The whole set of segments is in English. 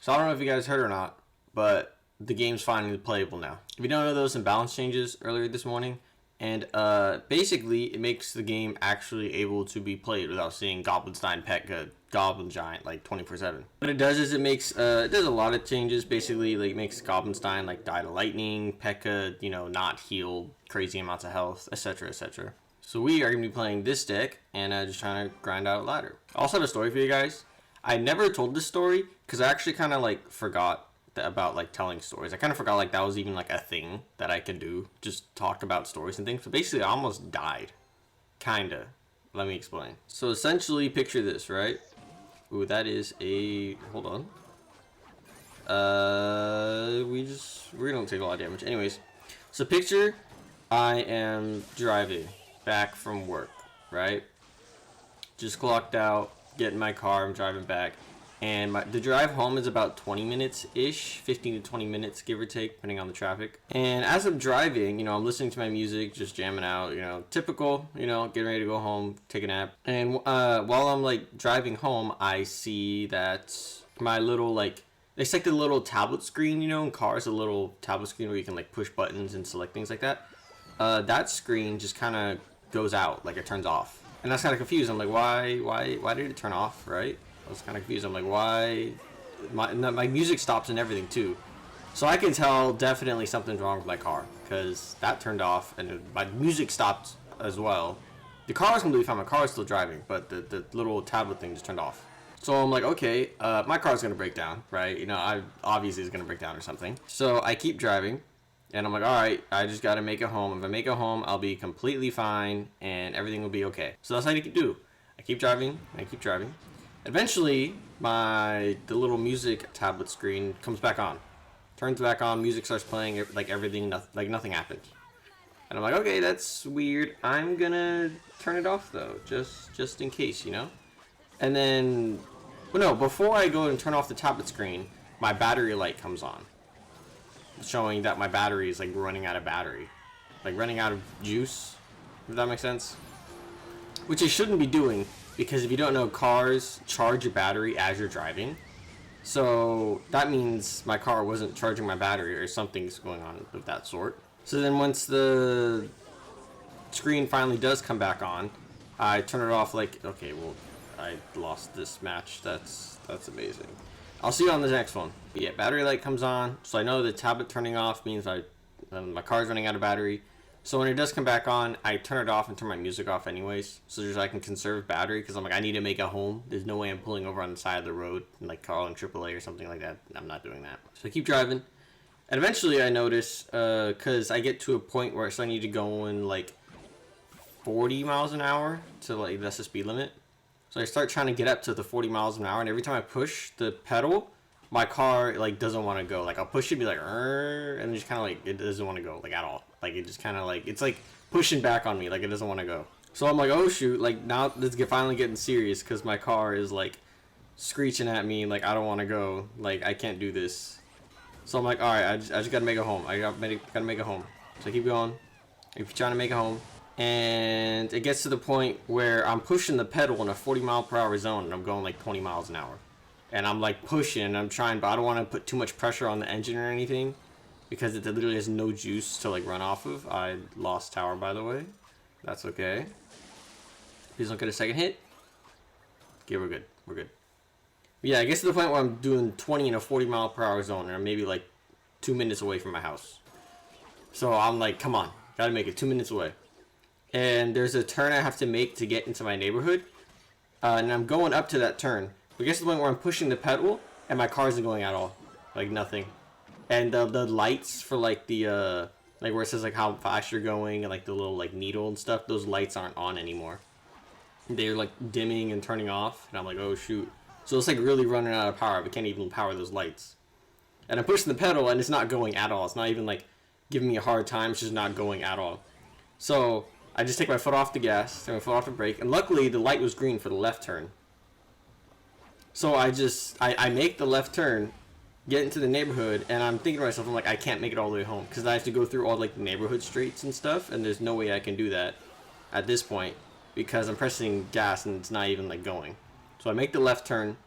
So I don't know if you guys heard or not, but the game's finally playable now. If you don't know, there was some balance changes earlier this morning, and basically it makes the game actually able to be played without seeing Goblinstein Pekka Goblin Giant like 24/7. What it does is it does a lot of changes. Basically, like makes Goblinstein like die to lightning, Pekka not heal crazy amounts of health, etc. etc. So we are gonna be playing this deck and just trying to grind out a ladder. I also have a story for you guys. I never told this story because I actually kind of like forgot about like telling stories. I kind of forgot like that was even like a thing that I could do, just talk about stories and things. So basically I almost died. Kinda. Let me explain. So essentially picture this, right? Ooh, that is a, hold on. We're gonna take a lot of damage. Anyways, so picture I am driving back from work, right? Just clocked out, get in my car, I'm driving back, and the drive home is about 20 minutes ish, 15 to 20 minutes give or take, depending on the traffic. And as I'm driving, I'm listening to my music, just jamming out, typical, getting ready to go home, take a nap. And while I'm like driving home, I see that my little it's like the little tablet screen, in cars, a little tablet screen where you can like push buttons and select things like that. That screen just kind of goes out, like it turns off. And I was kind of confused. I'm like, why did it turn off, right? I was kind of confused. I'm like, why? My music stops and everything too. So I can tell definitely something's wrong with my car because that turned off and my music stopped as well. The car was completely fine. My car is still driving, but the little tablet thing just turned off. So I'm like, okay, my car's gonna break down, right? I obviously it's gonna break down or something. So I keep driving. And I'm like, all right, I just got to make it home. If I make it home, I'll be completely fine and everything will be okay. So that's how you can do. I keep driving. I keep driving. Eventually, the little music tablet screen comes back on. Turns back on. Music starts playing. Like everything, like nothing happened. And I'm like, okay, that's weird. I'm going to turn it off, though, just in case, And then, well, no, before I go and turn off the tablet screen, my battery light comes on, showing that my battery is like running out of battery, like running out of juice, if that makes sense. Which it shouldn't be doing, because if you don't know, cars charge your battery as you're driving. So that means my car wasn't charging my battery or something's going on of that sort. So then once the screen finally does come back on, I turn it off like, okay, well, I lost this match. That's amazing. I'll see you on the next one. But yeah, battery light comes on, so I know the tablet turning off means my car's running out of battery. So when it does come back on, I turn it off and turn my music off anyways, so just I can conserve battery, because I'm like, I need to make it home. There's no way I'm pulling over on the side of the road and like calling AAA or something like that. I'm not doing that. So I keep driving, and eventually I notice, because I get to a point where I need to go in like 40 miles an hour to like that's the speed limit. So I start trying to get up to the 40 miles an hour, and every time I push the pedal, my car like doesn't want to go. Like I'll push it, be like, and just kind of like it doesn't want to go like at all. Like it just kind of like it's like pushing back on me, like it doesn't want to go. So I'm like, oh shoot, like now this is finally getting serious because my car is like screeching at me, like I don't want to go, like I can't do this. So I'm like, all right, I just gotta make it home. I gotta make it home. So I keep going, I keep trying to make it home. And it gets to the point where I'm pushing the pedal in a 40 mile per hour zone and I'm going like 20 miles an hour. And I'm like pushing and I'm trying, but I don't want to put too much pressure on the engine or anything because it literally has no juice to like run off of. I lost tower, by the way. That's okay. Please don't get a second hit. Okay, we're good. We're good. But yeah, it gets to the point where I'm doing 20 in a 40 mile per hour zone and I'm maybe like 2 minutes away from my house. So I'm like, come on, gotta make it 2 minutes away. And there's a turn I have to make to get into my neighborhood. And I'm going up to that turn. But it gets to the point where I'm pushing the pedal and my car isn't going at all. Like nothing. And the lights for like the, like where it says like how fast you're going and like the little like needle and stuff, those lights aren't on anymore. They're like dimming and turning off. And I'm like, oh shoot. So it's like really running out of power. We can't even power those lights. And I'm pushing the pedal and it's not going at all. It's not even like giving me a hard time. It's just not going at all. So I just take my foot off the gas, take my foot off the brake, and luckily the light was green for the left turn. So I make the left turn, get into the neighborhood, and I'm thinking to myself, I'm like, I can't make it all the way home, because I have to go through all like the neighborhood streets and stuff, and there's no way I can do that at this point, because I'm pressing gas and it's not even like going. So I make the left turn,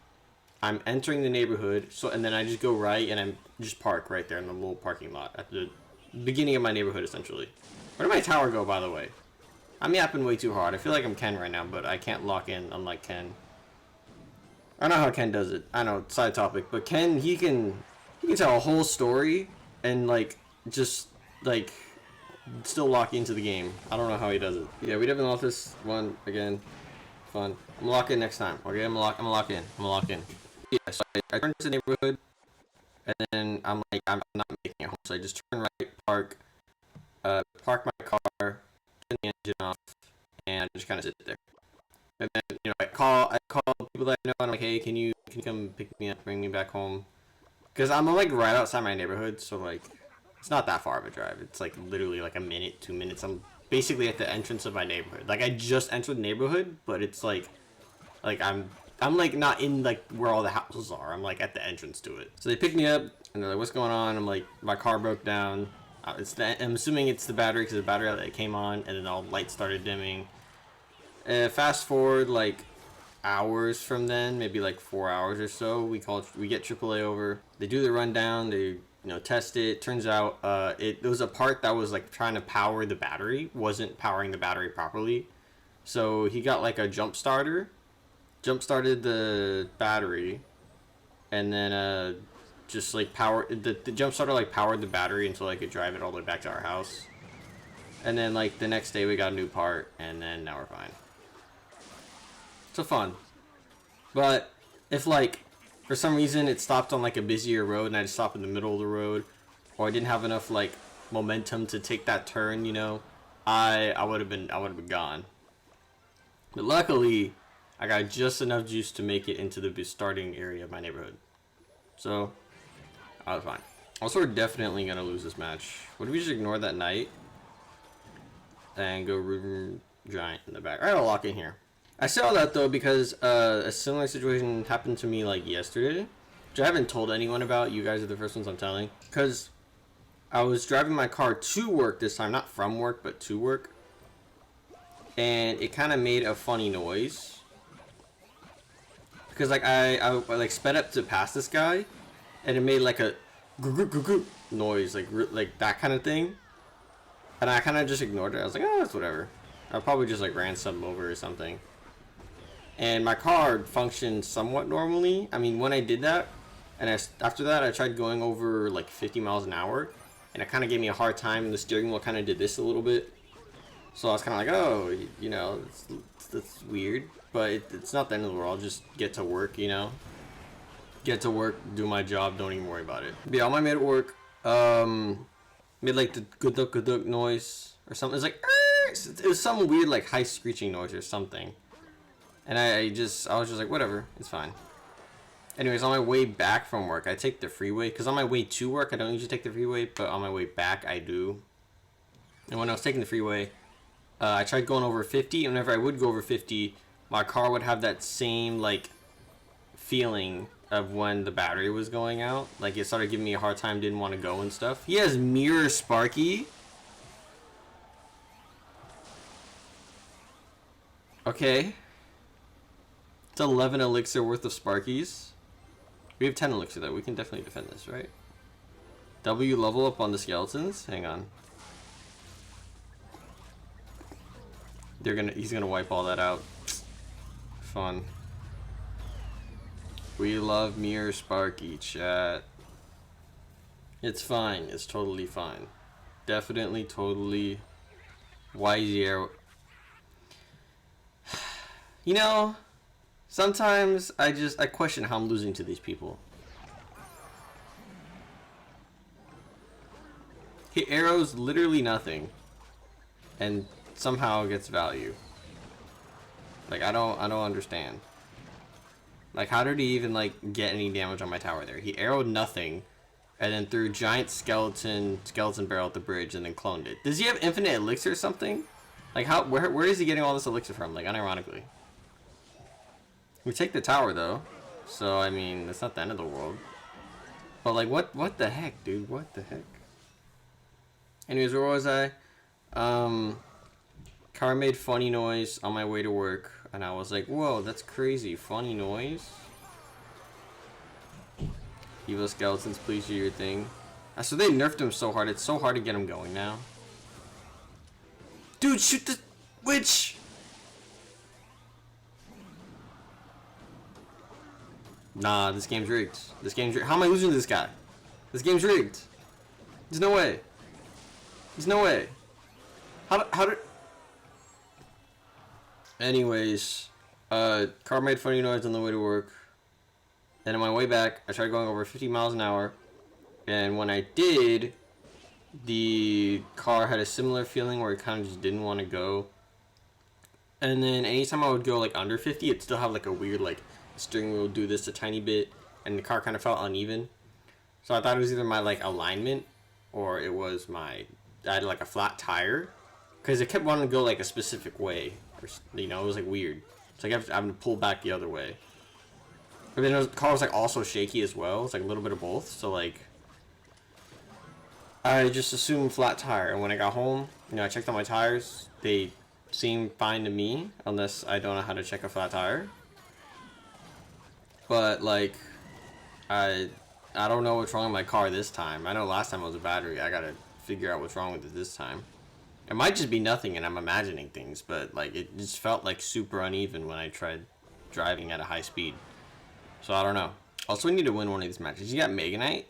I'm entering the neighborhood, so and then I just go right and I'm just park right there in the little parking lot at the beginning of my neighborhood, essentially. Where did my tower go, by the way? I'm yapping way too hard. I feel like I'm Ken right now, but I can't lock in, unlike Ken. I know how Ken does it. I know, side topic, but Ken, he can tell a whole story and like just like still lock into the game. I don't know how he does it. Yeah, we haven't lost this one again. Fun. I'm gonna lock in next time. Okay, I'm gonna lock in. Yeah, so I turn to the neighborhood, and then I'm like, I'm not making it home, so I just turn right, park my car, turn the engine off, and I just kind of sit there. And then I call people that I know, and I'm like, hey, can you come pick me up, bring me back home? Because I'm like right outside my neighborhood, so like it's not that far of a drive. It's like literally like a minute, 2 minutes. I'm basically at the entrance of my neighborhood. Like I just entered the neighborhood, but it's like I'm like not in like where all the houses are. I'm like at the entrance to it. So they pick me up and they're like, "What's going on?" I'm like, "My car broke down." I'm assuming it's the battery because the battery outlet came on and then all the lights started dimming. Fast forward like hours from then, maybe like 4 hours or so, we get AAA over. They do the rundown. They test it. Turns out it was a part that was like trying to power the battery, wasn't powering the battery properly. So he got like a jump started the battery, and then just like the jump starter like powered the battery until I could drive it all the way back to our house. And then like the next day we got a new part, and then now we're fine. So fun. But if like for some reason it stopped on like a busier road and I just stopped in the middle of the road, or I didn't have enough like momentum to take that turn, I would have been gone. But luckily, I got just enough juice to make it into the starting area of my neighborhood. So I was fine. Also, we're definitely gonna lose this match. What if we just ignore that knight and go room giant in the back? I gotta lock in here. I say all that though because a similar situation happened to me like yesterday, which I haven't told anyone about. You guys are the first ones I'm telling. Because I was driving my car to work this time, not from work, but to work. And it kind of made a funny noise. Because like I like sped up to pass this guy, and it made like a noise, like that kind of thing. And I kind of just ignored it. I was like, oh, it's whatever. I probably just like ran something over or something. And my car functioned somewhat normally. I mean, when I did that, and after that, I tried going over like 50 miles an hour, and it kind of gave me a hard time. And the steering wheel kind of did this a little bit. So I was kind of like, oh, that's weird. But it's not the end of the world. I'll just get to work, Get to work, do my job, don't even worry about it. But yeah, on my way to work, made like the good noise or something. It's like, it was some weird like high screeching noise or something. And I was just like, whatever, it's fine. Anyways, on my way back from work, I take the freeway. Because on my way to work, I don't usually take the freeway. But on my way back, I do. And when I was taking the freeway, I tried going over 50. And whenever I would go over 50, my car would have that same, like, feeling of when the battery was going out. Like, it started giving me a hard time, didn't want to go and stuff. He has Mirror Sparky. Okay. It's 11 elixir worth of Sparkies. We have 10 elixir though. We can definitely defend this, right? W level up on the skeletons. Hang on. He's gonna wipe all that out. Fun. We love Mirror Sparky, chat. It's fine. It's totally fine. Definitely, totally. YZR. Sometimes I question how I'm losing to these people. He arrows literally nothing, and somehow gets value. Like I don't understand. Like how did he even like get any damage on my tower there? He arrowed nothing, and then threw giant skeleton barrel at the bridge and then cloned it. Does he have infinite elixir or something? Like where is he getting all this elixir from? Like unironically. We take the tower though, so I mean it's not the end of the world. But like what the heck, dude? What the heck? Anyways, where was I? Car made funny noise on my way to work, and I was like, whoa, that's crazy, funny noise. Evo skeletons, please do your thing. So they nerfed him so hard. It's so hard to get him going now. Dude, shoot the witch! Nah, this game's rigged. This game's rigged. How am I losing to this guy? This game's rigged. There's no way. There's no way. How did... Anyways, car made funny noise on the way to work. And on my way back, I tried going over 50 miles an hour. And when I did, the car had a similar feeling where it kind of just didn't want to go. And then anytime I would go like under 50, it'd still have like a weird like steering wheel do this a tiny bit, and the car kind of felt uneven. So I thought it was either my like alignment or it was I had like a flat tire, because it kept wanting to go like a specific way, or, you know, it was like weird. So I kept having to pull back the other way. But then the car was like also shaky as well. It's like a little bit of both. So like I just assumed flat tire, and when I got home, you know, I checked on my tires. They seemed fine to me, unless I don't know how to check a flat tire. But like, I don't know what's wrong with my car this time. I know last time it was a battery. I gotta figure out what's wrong with it this time. It might just be nothing, and I'm imagining things, but like it just felt like super uneven when I tried driving at a high speed. So I don't know. Also, we need to win one of these matches. You got Mega Knight,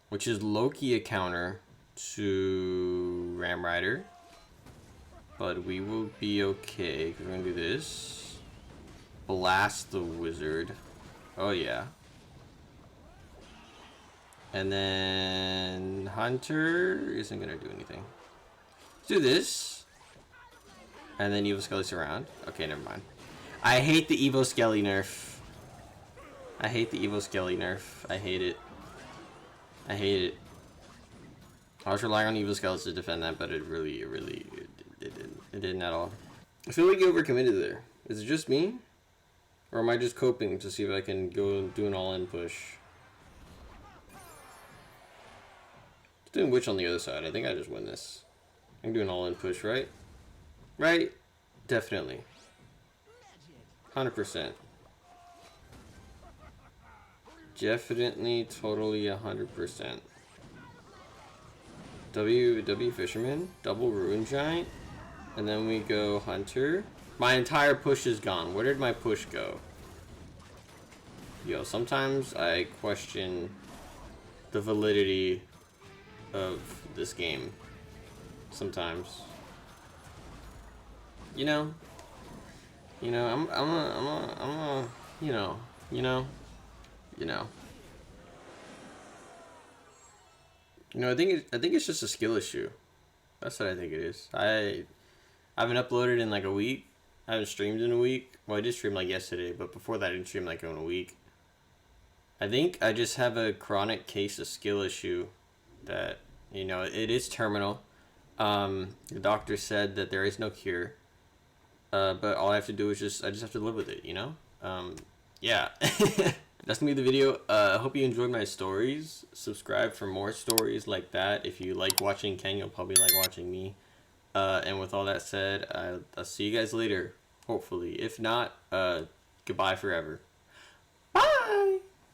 which is low-key a counter to Ram Rider. But we will be okay, because we're going to do this. Blast the Wizard. Oh, yeah. And then Hunter isn't going to do anything. Let's do this. And then Evo Skelly Surround. Okay, never mind. I hate the Evo Skelly nerf. I hate the Evo Skelly nerf. I hate it. I hate it. I was relying on Evo Skeletons to defend that, but it didn't at all. I feel like you overcommitted there. Is it just me? Or am I just coping to see if I can go and do an all-in push? Doing Witch on the other side. I think I just win this. I'm doing all-in push, right? Right? Definitely. 100%. Definitely, totally 100%. W Fisherman, double Ruin Giant, and then we go Hunter. My entire push is gone. Where did my push go? Yo, sometimes I question the validity of this game. Sometimes. You know, I'm a, you know. I think it's just a skill issue. That's what I think it is. I haven't uploaded in like a week. I haven't streamed in a week. Well, I did stream like yesterday, but before that I didn't stream like in a week. I think I just have a chronic case of skill issue that, you know, it is terminal. The doctor said that there is no cure. But all I have to do is I just have to live with it, you know? Yeah. That's gonna be the video. I hope you enjoyed my stories. Subscribe for more stories like that. If you like watching Ken, you'll probably like watching me. And with all that said, I'll see you guys later, hopefully. If not, goodbye forever. Bye!